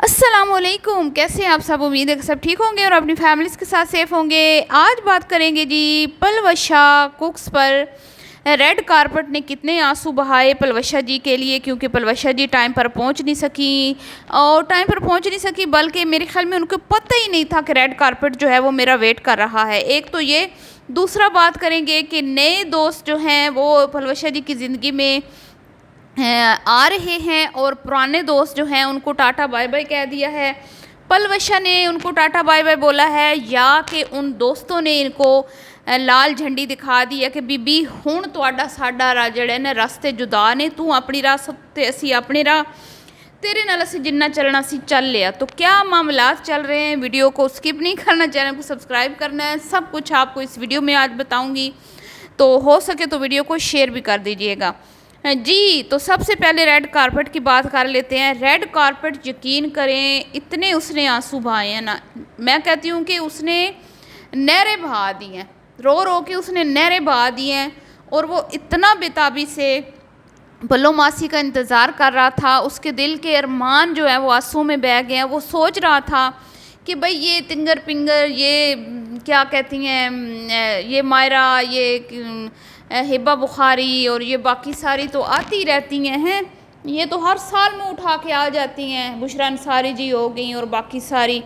السلام علیکم، کیسے ہیں آپ سب؟ امید ہے کہ سب ٹھیک ہوں گے اور اپنی فیملیز کے ساتھ سیف ہوں گے۔ آج بات کریں گے جی پلوشا کوکس پر۔ ریڈ کارپٹ نے کتنے آنسو بہائے پلوشا جی کے لیے، کیونکہ پلوشا جی ٹائم پر پہنچ نہیں سکی بلکہ میرے خیال میں ان کو پتہ ہی نہیں تھا کہ ریڈ کارپٹ جو ہے وہ میرا ویٹ کر رہا ہے۔ ایک تو یہ، دوسرا بات کریں گے کہ نئے دوست جو ہیں وہ پلوشا جی کی زندگی میں آ رہے ہیں اور پرانے دوست جو ہیں ان کو ٹاٹا بائی بائی کہہ دیا ہے۔ پلوشا نے ان کو ٹاٹا بائی بائی بولا ہے، یا کہ ان دوستوں نے ان کو لال جھنڈی دکھا دی ہے کہ بی بی ہن تہاڈا ساڈا جڑے نے راستے جدا نے، تو اپنی راہ تے اسی اپنی راہ، تیرے نال اسی جنہ چلنا سی چل لیا۔ تو کیا معاملات چل رہے ہیں، ویڈیو کو سکپ نہیں کرنا، چینل کو سبسکرائب کرنا ہے، سب کچھ آپ کو اس ویڈیو میں آج بتاؤں گی، تو ہو سکے تو ویڈیو کو شیئر بھی کر دیجئے گا جی۔ تو سب سے پہلے ریڈ کارپٹ کی بات کر لیتے ہیں۔ ریڈ کارپٹ یقین کریں اتنے اس نے آنسو بہائے ہیں نا، میں کہتی ہوں کہ اس نے نہریں بہا دی ہیں، رو رو کے اس نے نہریں بہا دی ہیں، اور وہ اتنا بےتابی سے پلو ماسی کا انتظار کر رہا تھا، اس کے دل کے ارمان جو ہے وہ آنسو میں بہہ گئے ہیں۔ وہ سوچ رہا تھا کہ بھئی یہ تنگر پنگر، یہ کیا کہتی ہیں، یہ مائرہ، یہ ہبہ بخاری اور یہ باقی ساری تو آتی رہتی ہیں، یہ تو ہر سال میں اٹھا کے آ جاتی ہیں، بشریٰ انصاری جی ہو گئیں اور باقی ساری،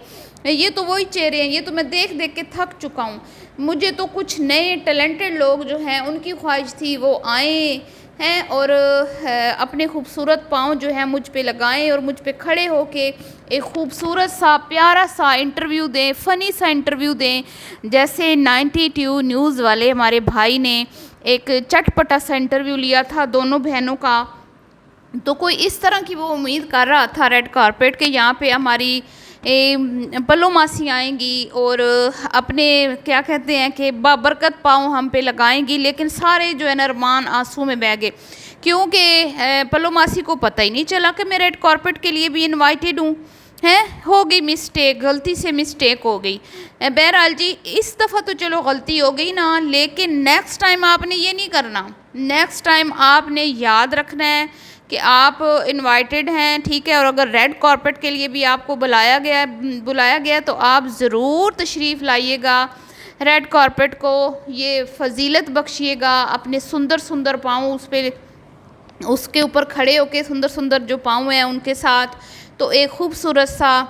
یہ تو وہی چہرے ہیں، یہ تو میں دیکھ دیکھ کے تھک چکا ہوں۔ مجھے تو کچھ نئے ٹیلنٹڈ لوگ جو ہیں ان کی خواہش تھی وہ آئیں ہیں اور اپنے خوبصورت پاؤں جو ہیں مجھ پہ لگائیں اور مجھ پہ کھڑے ہو کے ایک خوبصورت سا پیارا سا انٹرویو دیں، فنی سا انٹرویو دیں، جیسے 92 نیوز والے ہمارے بھائی نے ایک چٹ پٹا سا انٹرویو لیا تھا دونوں بہنوں کا۔ تو کوئی اس طرح کی وہ امید کر رہا تھا ریڈ کارپٹ کہ یہاں پہ ہماری پلو ماسی آئیں گی اور اپنے کیا کہتے ہیں کہ بابرکت پاؤں ہم پہ لگائیں گی، لیکن سارے جو ہے ارمان آنسو میں بہہ گئے، کیونکہ پلو ماسی کو پتہ ہی نہیں چلا کہ میں ریڈ کارپٹ کے لیے بھی انوائٹڈ ہوں، ہو گئی مسٹیک، غلطی سے مسٹیک ہو گئی۔ بہرحال جی اس دفعہ تو چلو غلطی ہو گئی نا، لیکن نیکسٹ ٹائم آپ نے یہ نہیں کرنا، نیکسٹ ٹائم آپ نے یاد رکھنا ہے کہ آپ انوائٹڈ ہیں، ٹھیک ہے، اور اگر ریڈ کارپٹ کے لیے بھی آپ کو بلایا گیا تو آپ ضرور تشریف لائیے گا، ریڈ کارپٹ کو یہ فضیلت بخشیے گا، اپنے سندر سندر پاؤں اس کے اوپر کھڑے ہو کے، سندر سندر جو پاؤں ہیں ان کے ساتھ، تو ایک خوبصورت سا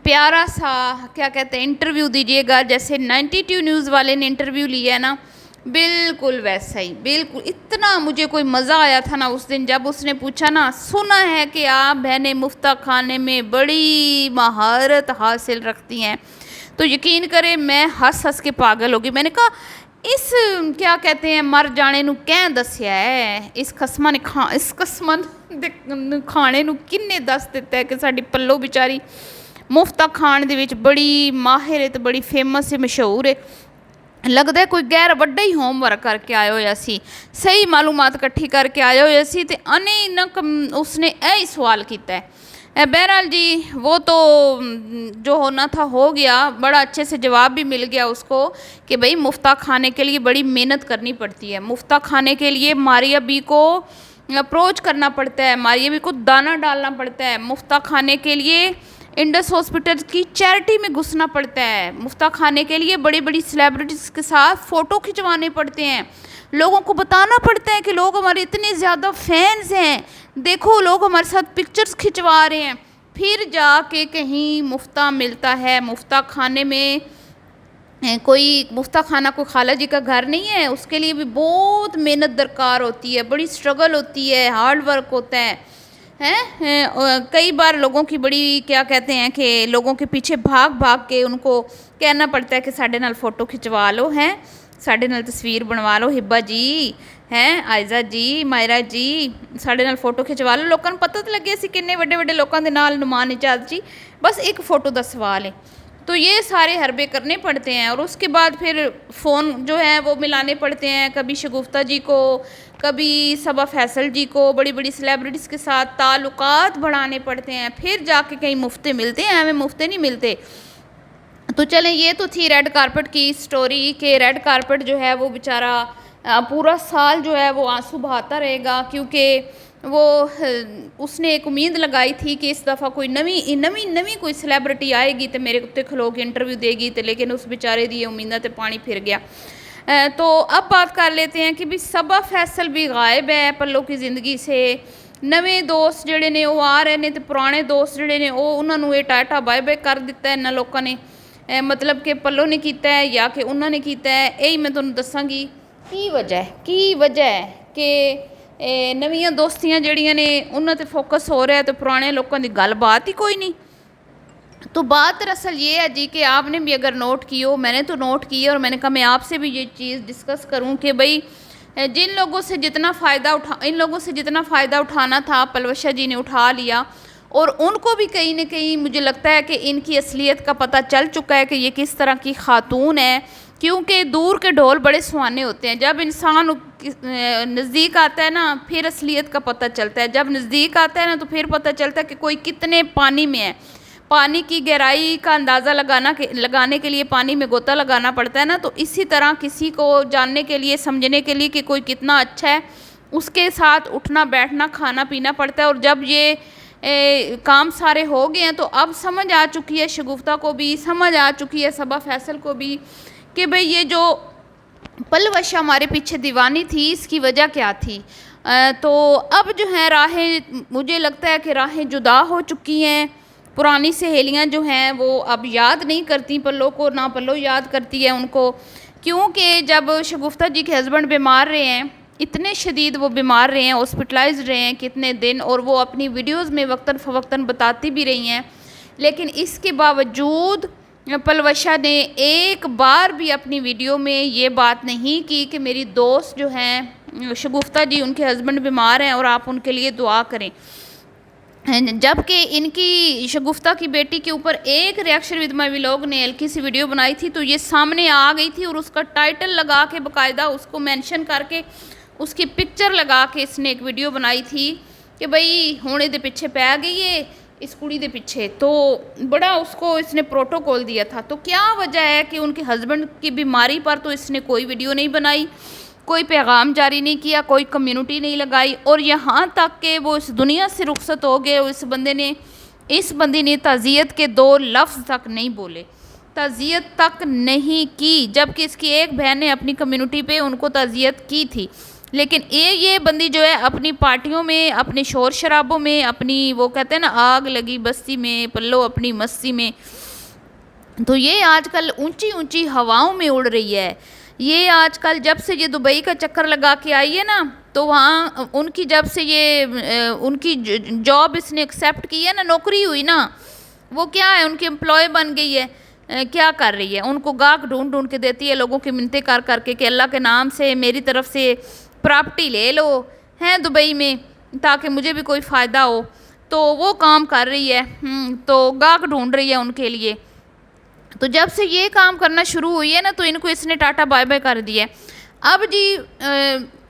پیارا سا کیا کہتے ہیں انٹرویو دیجیے گا، جیسے 92 نیوز والے نے انٹرویو لیا ہے نا، بالکل ویسا ہی، بالکل اتنا مجھے کوئی مزہ آیا تھا نا اس دن جب اس نے پوچھا نا، سنا ہے کہ آپ بہنیں مفتہ کھانے میں بڑی مہارت حاصل رکھتی ہیں، تو یقین کریں میں ہنس ہنس کے پاگل ہوگی۔ میں نے کہا اس کیا کہتے ہیں مر جانے نو کہیں دسیا ہے، اس قسمہ کھانے نو کنے دس دیتا ہے کہ ساڈی پلو بیچاری مفتہ کھان دے وچ بڑی ماہر ہے، بڑی فیمس ہے، مشہور ہے، لگتا ہے کوئی غیر وڈا ہی ہوم ورک کر کے آیا ہوا سی، صحیح معلومات کٹھی کر کے آیا ہوا سی، تے اس نے ہی سوال کیتا ہے۔ بہرحال جی وہ تو جو ہونا تھا ہو گیا، بڑا اچھے سے جواب بھی مل گیا اس کو کہ بھئی مفتہ کھانے کے لیے بڑی محنت کرنی پڑتی ہے، مفتہ کھانے کے لیے ماریا بی کو اپروچ کرنا پڑتا ہے، ماریا بی کو دانہ ڈالنا پڑتا ہے، مفتہ کھانے کے لیے انڈس ہاسپٹل کی چیریٹی میں گھسنا پڑتا ہے، مفتہ کھانے کے لیے بڑی بڑی سیلیبریٹیز کے ساتھ فوٹو کھنچوانے پڑتے ہیں، لوگوں کو بتانا پڑتا ہے کہ لوگ ہمارے اتنے زیادہ فینز ہیں، دیکھو لوگ ہمارے ساتھ پکچرز کھنچوا رہے ہیں، پھر جا کے کہیں مفتہ ملتا ہے۔ مفتہ کھانے میں کوئی مفتہ کھانا کوئی خالہ جی کا گھر نہیں ہے، اس کے لیے بھی بہت محنت درکار ہوتی ہے، بڑی سٹرگل ہوتی ہے، ہارڈ ورک ہوتا ہے، کئی بار لوگوں کی بڑی کیا کہتے ہیں کہ لوگوں کے پیچھے بھاگ کے ان کو کہنا پڑتا ہے کہ ساڈے نال فوٹو کھنچوا لو، ساڈے نال تصویر بنوا لو، ہبہ جی عائزہ جی، مائرہ جی ساڈے نال فوٹو کھنچوا لو، لوکاں نوں پتہ تے لگے اسی کنے وڈے وڈے لوکاں دے نال نعمان اجازت جی، بس ایک فوٹو دا سوال ہے، تو یہ سارے حربے کرنے پڑتے ہیں، اور اس کے بعد پھر فون جو ہیں وہ ملانے پڑتے ہیں، کبھی شگفتہ جی کو، کبھی صبا فیصل جی کو، بڑی بڑی سیلیبریٹیز کے ساتھ تعلقات بڑھانے پڑتے ہیں، پھر جا کے کہیں مفتے ملتے ہیں، ہمیں مفتے نہیں ملتے۔ تو چلیں یہ تو تھی ریڈ کارپٹ کی سٹوری کہ ریڈ کارپٹ جو ہے وہ بیچارہ پورا سال جو ہے وہ آنسو بہاتا رہے گا، کیونکہ وہ اس نے ایک امید لگائی تھی کہ اس دفعہ کوئی نویں کوئی سیلیبریٹی آئے گی تو میرے کتے کھلو کے انٹرویو دے گی تو، لیکن اس بیچارے دی امیدیں تے پانی پھر گیا۔ تو اب بات کر لیتے ہیں کہ بھی صبا فیصل بھی غائب ہے پلو کی زندگی سے۔ نویں دوست جڑے نے وہ آ رہے نے تے پرانے دوست جڑے نے وہ انہوں نے یہ ٹاٹا بائے بائے کر دیتا ہے انہاں لوگوں نے، مطلب کہ پلو نے کیتا ہے یا کہ انہوں نے کیتا ہے۔ یہی میں تمہیں دساں گی کی وجہ ہے کہ نویاں دوستیاں جڑیاں نے انہوں تے فوکس ہو رہا ہے تو پرانے لوگوں دی گل بات ہی کوئی نہیں۔ تو بات دراصل یہ ہے جی کہ آپ نے بھی اگر نوٹ کی ہو، میں نے تو نوٹ کی ہے، اور میں نے کہا میں آپ سے بھی یہ چیز ڈسکس کروں کہ بھئی ان لوگوں سے جتنا فائدہ اٹھانا تھا پلوشہ جی نے اٹھا لیا، اور ان کو بھی کہیں نہ کہیں مجھے لگتا ہے کہ ان کی اصلیت کا پتہ چل چکا ہے کہ یہ کس طرح کی خاتون ہے، کیونکہ دور کے ڈھول بڑے سہانے ہوتے ہیں۔ جب انسان نزدیک آتا ہے نا پھر اصلیت کا پتہ چلتا ہے، جب نزدیک آتا ہے نا تو پھر پتہ چلتا ہے کہ کوئی کتنے پانی میں ہے۔ پانی کی گہرائی کا اندازہ لگانے کے لیے پانی میں غوطہ لگانا پڑتا ہے نا، تو اسی طرح کسی کو جاننے کے لیے سمجھنے کے لیے کہ کوئی کتنا اچھا ہے اس کے ساتھ اٹھنا بیٹھنا کھانا پینا پڑتا ہے۔ اور جب یہ کام سارے ہو گئے ہیں تو اب سمجھ آ چکی ہے شگفتہ کو بھی، سمجھ آ چکی ہے صبا فیصل کو بھی کہ بھئی یہ جو پلوشہ ہمارے پیچھے دیوانی تھی اس کی وجہ کیا تھی۔ تو اب جو ہیں راہیں مجھے لگتا ہے کہ راہیں جدا ہو چکی ہیں۔ پرانی سہیلیاں جو ہیں وہ اب یاد نہیں کرتی پلو کو، نہ پلو یاد کرتی ہے ان کو، کیونکہ جب شگفتہ جی کے ہسبینڈ بیمار رہے ہیں، اتنے شدید وہ بیمار رہے ہیں، ہاسپٹلائز رہے ہیں کتنے دن، اور وہ اپنی ویڈیوز میں وقتاً فوقتاً بتاتی بھی رہی ہیں، لیکن اس کے باوجود پلوشہ نے ایک بار بھی اپنی ویڈیو میں یہ بات نہیں کی کہ میری دوست جو ہیں شگفتہ جی ان کے ہسبینڈ بیمار ہیں اور آپ ان کے لیے دعا کریں۔ جبکہ ان کی شگفتہ کی بیٹی کے اوپر ایک ریاکشن ود مائی ولاگ نے ہلکی سی ویڈیو بنائی تھی تو یہ سامنے آ گئی تھی، اور اس کا ٹائٹل لگا کے باقاعدہ اس کو مینشن کر کے اس کی پکچر لگا کے اس نے ایک ویڈیو بنائی تھی کہ بھئی ہونے دے پیچھے پہ گئی ہے اس کڑی دے پیچھے، تو بڑا اس کو اس نے پروٹوکول دیا تھا۔ تو کیا وجہ ہے کہ ان کے ہسبینڈ کی بیماری پر تو اس نے کوئی ویڈیو نہیں بنائی، کوئی پیغام جاری نہیں کیا، کوئی کمیونٹی نہیں لگائی، اور یہاں تک کہ وہ اس دنیا سے رخصت ہو گئے، اس بندی نے تعزیت کے 2 لفظ تک نہیں بولے، تعزیت تک نہیں کی، جبکہ اس کی ایک بہن نے اپنی کمیونٹی پہ ان کو تعزیت کی تھی، لیکن یہ بندی جو ہے اپنی پارٹیوں میں، اپنے شور شرابوں میں، اپنی وہ کہتے ہیں نا آگ لگی بستی میں پلو اپنی مستی میں، تو یہ آج کل اونچی ہواؤں میں اڑ رہی ہے۔ یہ آج کل جب سے یہ دبئی کا چکر لگا کے آئی ہے نا، تو وہاں ان کی جب سے ان کی جاب اس نے ایکسیپٹ کی ہے نا، نوکری ہوئی نا، وہ کیا ہے ان کی امپلائی بن گئی ہے، کیا کر رہی ہے، ان کو گاہک ڈھونڈ کے دیتی ہے لوگوں کی منتیں کر کے کہ اللہ کے نام سے میری طرف سے پراپرٹی لے لو ہیں دبئی میں تاکہ مجھے بھی کوئی فائدہ ہو، تو وہ کام کر رہی ہے، تو گاہک ڈھونڈ رہی ہے ان کے لیے۔ تو جب سے یہ کام کرنا شروع ہوئی ہے نا تو ان کو اس نے ٹاٹا بائے بائے کر دیا ہے۔ اب جی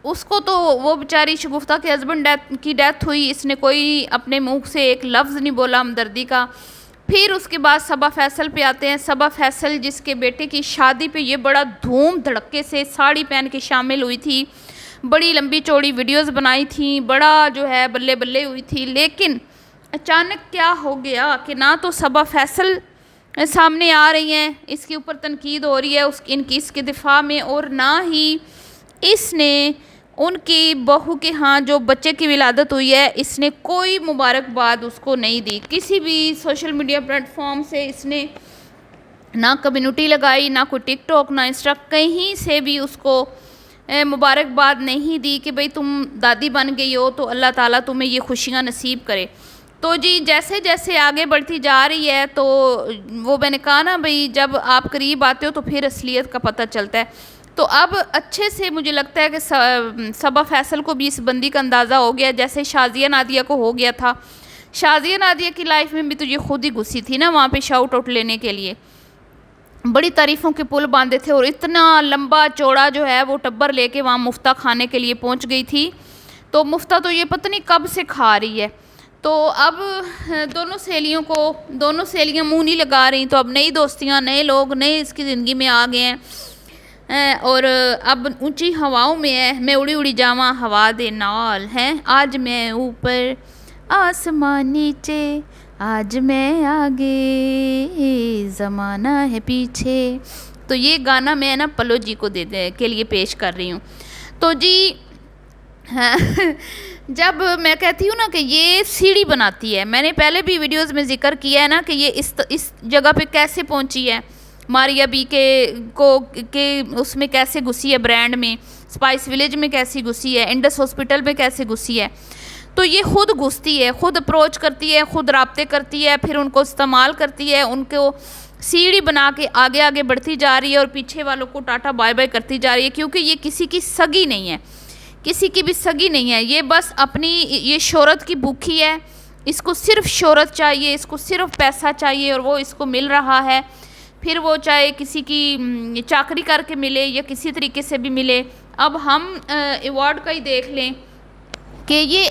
اس کو تو وہ بیچاری شگفتہ کے ہسبینڈ کی ڈیتھ ہوئی، اس نے کوئی اپنے منہ سے ایک لفظ نہیں بولا ہمدردی کا۔ پھر اس کے بعد صبا فیصل پہ آتے ہیں۔ صبا فیصل جس کے بیٹے کی شادی پہ یہ بڑا دھوم دھڑکے سے ساڑی پہن کے شامل ہوئی تھی، بڑی لمبی چوڑی ویڈیوز بنائی تھیں، بڑا جو ہے بلے بلے ہوئی تھی، لیکن اچانک کیا ہو گیا کہ نہ تو صبا فیصل سامنے آ رہی ہیں، اس کے اوپر تنقید ہو رہی ہے اس کے دفاع میں، اور نہ ہی اس نے ان کی بہو کے ہاں جو بچے کی ولادت ہوئی ہے اس نے کوئی مبارکباد اس کو نہیں دی، کسی بھی سوشل میڈیا پلیٹ فارم سے اس نے نہ کمیونٹی لگائی، نہ کوئی ٹک ٹاک، نہ انسٹا، کہیں سے بھی اس کو مبارکباد نہیں دی کہ بھئی تم دادی بن گئی ہو تو اللہ تعالیٰ تمہیں یہ خوشیاں نصیب کرے۔ تو جی جیسے جیسے آگے بڑھتی جا رہی ہے تو وہ میں نے کہا نا بھئی جب آپ قریب آتے ہو تو پھر اصلیت کا پتہ چلتا ہے۔ تو اب اچھے سے مجھے لگتا ہے کہ صبا فیصل کو بھی اس بندی کا اندازہ ہو گیا جیسے شازیہ نادیہ کو ہو گیا تھا۔ شازیہ نادیہ کی لائف میں بھی تو یہ خود ہی گھسی تھی نا وہاں پہ شاؤٹ آؤٹ لینے کے لیے، بڑی تعریفوں کے پل باندھے تھے، اور اتنا لمبا چوڑا جو ہے وہ ٹبر لے کے وہاں مفتہ کھانے کے لیے پہنچ گئی تھی، تو مفتہ تو یہ پتہ نہیں کب سے کھا رہی ہے۔ تو اب دونوں سہیلیاں منہ نہیں لگا رہی، تو اب نئی دوستیاں، نئے لوگ، نئے اس کی زندگی میں آ گئے ہیں۔ اور اب اونچی ہواؤں میں ہے، میں اڑی اڑی جاواں ہوا دے نال ہے، آج میں اوپر آسمان نیچے، آج میں آگے زمانہ ہے پیچھے. تو یہ گانا میں نا پلو جی کو کے لیے پیش کر رہی ہوں. تو جی جب میں کہتی ہوں نا کہ یہ سیڑھی بناتی ہے، میں نے پہلے بھی ویڈیوز میں ذکر کیا ہے نا کہ یہ اس جگہ پہ کیسے پہنچی ہے، ماریا بی کے اس میں کیسے گھسی ہے، برانڈ میں، اسپائس ولیج میں کیسی گھسی ہے، انڈس ہاسپٹل میں کیسے گھسی ہے. تو یہ خود گھستی ہے، خود اپروچ کرتی ہے، خود رابطے کرتی ہے، پھر ان کو استعمال کرتی ہے، ان کو سیڑھی بنا کے آگے آگے بڑھتی جا رہی ہے اور پیچھے والوں کو ٹاٹا بائے بائے کرتی جا رہی ہے، کیونکہ یہ کسی کی سگی نہیں ہے، کسی کی بھی سگی نہیں ہے. یہ بس اپنی یہ شہرت کی بھوکی ہے، اس کو صرف شہرت چاہیے، اس کو صرف پیسہ چاہیے، اور وہ اس کو مل رہا ہے. پھر وہ چاہے کسی کی چاکری کر کے ملے یا کسی طریقے سے بھی ملے. اب ہم ایوارڈ کا ہی دیکھ لیں کہ یہ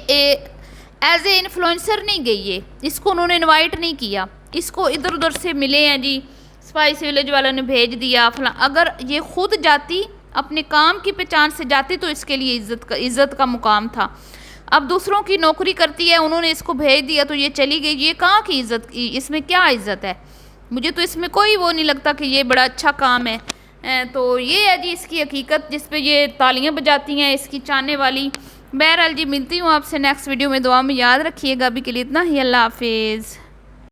ایز اے انفلوئنسر نہیں گئی ہے، اس کو انہوں نے انوائٹ نہیں کیا، اس کو ادھر ادھر سے ملے ہیں جی، اسپائس ولیج والوں نے بھیج دیا فلاں. اگر یہ خود جاتی، اپنے کام کی پہچان سے جاتی، تو اس کے لیے عزت کا مقام تھا. اب دوسروں کی نوکری کرتی ہے، انہوں نے اس کو بھیج دیا تو یہ چلی گئی. یہ کہاں کی عزت، اس میں کیا عزت ہے؟ مجھے تو اس میں کوئی وہ نہیں لگتا کہ یہ بڑا اچھا کام ہے. تو یہ ہے جی اس کی حقیقت، جس پہ یہ تالیاں بجاتی ہیں اس کی چاہنے والی. بہرحال جی ملتی ہوں آپ سے نیکسٹ ویڈیو میں، دعا میں یاد رکھیے گا. ابھی کے لیے اتنا ہی، اللہ حافظ.